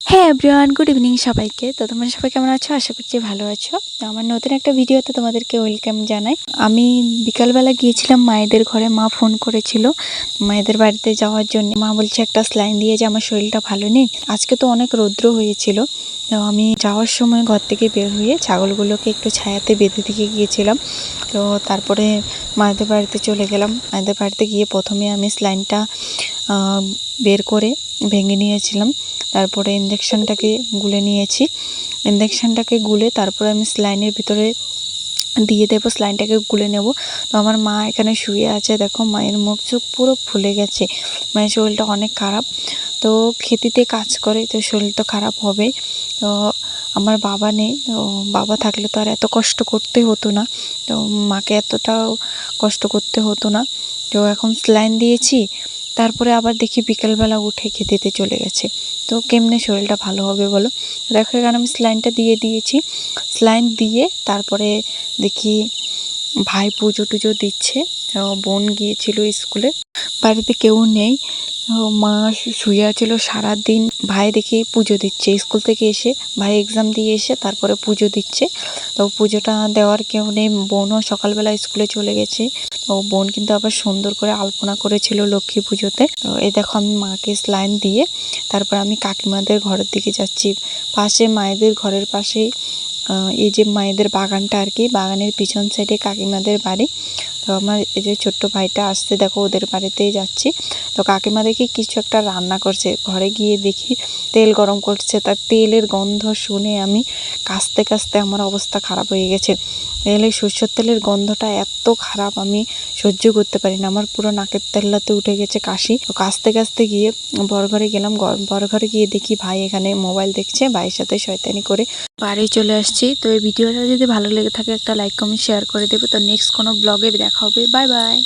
হ্যাঁ everyone, good evening সবাইকে। তো তোমরা সবাই কেমন আছো? আশা করছি ভালো আছো। তো আমার নতুন একটা ভিডিওতে তোমাদেরকে ওয়েলকাম জানাই। আমি বিকালবেলা গিয়েছিলাম মায়েদের ঘরে। মা ফোন করেছিল মায়েদের বাড়িতে যাওয়ার জন্য। মা বলছে একটা স্লাইন দিয়ে যে আমার শরীরটা ভালো নেই। আজকে তো অনেক রৌদ্র হয়েছিল, তো আমি যাওয়ার সময় ঘর থেকে বের হয়ে ছাগলগুলোকে একটু ছায়াতে বেঁধে দিয়ে গিয়েছিলাম। তো তারপরে মায়েদের বাড়িতে চলে গেলাম। মায়েদের বাড়িতে গিয়ে প্রথমে আমি স্লাইনটা বের করে ভেঙে নিয়েছিলাম। তারপরে ইঞ্জেকশনটাকে গুলে নিয়েছি। ইঞ্জেকশনটাকে গুলে তারপরে আমি স্লাইনের ভিতরে দিয়ে দেবো, স্লাইনটাকে গুলে নেব। তো আমার মা এখানে শুয়ে আছে, দেখো মায়ের মুখ চোখ পুরো ফুলে গেছে। মায়ের শরীরটা অনেক খারাপ। তো খেতিতে কাজ করে, তো শরীর তো খারাপ হবেই। তো আমার বাবা নেই, তো বাবা থাকলে তো আর এত কষ্ট করতে হতো না, তো মাকে এতটাও কষ্ট করতে হতো না। তো এখন স্লাইন দিয়েছি, তারপরে আবার দেখি বিকেলবেলা উঠে খেতেতে চলে গেছে। তো কেমনে শরীরটা ভালো হবে বলো? দেখো এখানে আমি স্লাইনটা দিয়ে দিয়েছি। স্লাইন দিয়ে তারপরে দেখি ভাই পুজো টুজো দিচ্ছে। বোন গিয়েছিল স্কুলে, বাড়িতে কেউ নেই। মা শুয়ে আছিল সারাদিন। ভাই দেখি পুজো দিচ্ছে স্কুল থেকে এসে, ভাই এক্সাম দিয়ে এসে তারপরে পুজো দিচ্ছে। তো পুজোটা দেওয়ার কেউ নেই, বোনও সকালবেলা স্কুলে চলে গেছে। তো বোন কিন্তু আবার সুন্দর করে আলপনা করেছিল লক্ষ্মী পুজোতে। তো এই দেখো আমি মাকে স্লাইন দিয়ে তারপর আমি কাকিমাদের ঘরের দিকে যাচ্ছি। পাশে মায়েদের ঘরের পাশেই এই যে মায়েদের বাগানটা আর কি, বাগানের পিছন সাইডে কাকিমাদের বাড়ি। তো আমার এই যে ছোট্ট ভাইটা আসছে, দেখো ওদের বাড়িতেই যাচ্ছি। তো কাকিমা দেখি কিছু একটা রান্না করছে, ঘরে গিয়ে দেখি তেল গরম করছে। তার তেলের গন্ধ শুনে আমি কাঁচতে কাঁচতে আমার অবস্থা খারাপ হয়ে গেছে। তেলের সরষের তেলের গন্ধটা এত খারাপ, আমি সহ্য করতে পারি না। আমার পুরো নাকের তেল্লাতে উঠে গেছে কাশি। তো কাঁচতে কাঁচতে গিয়ে বড় ঘরে গেলাম। বড় ঘরে গিয়ে দেখি ভাই এখানে মোবাইল দেখছে, ভাইয়ের সাথে শয়তানি করে বাড়ি চলে আসছি। তো এই ভিডিওটা যদি ভালো লেগে থাকে একটা লাইক কমেন্ট শেয়ার করে দেবে। তো নেক্সট কোনো ব্লগে দেখা হবে। Bye bye.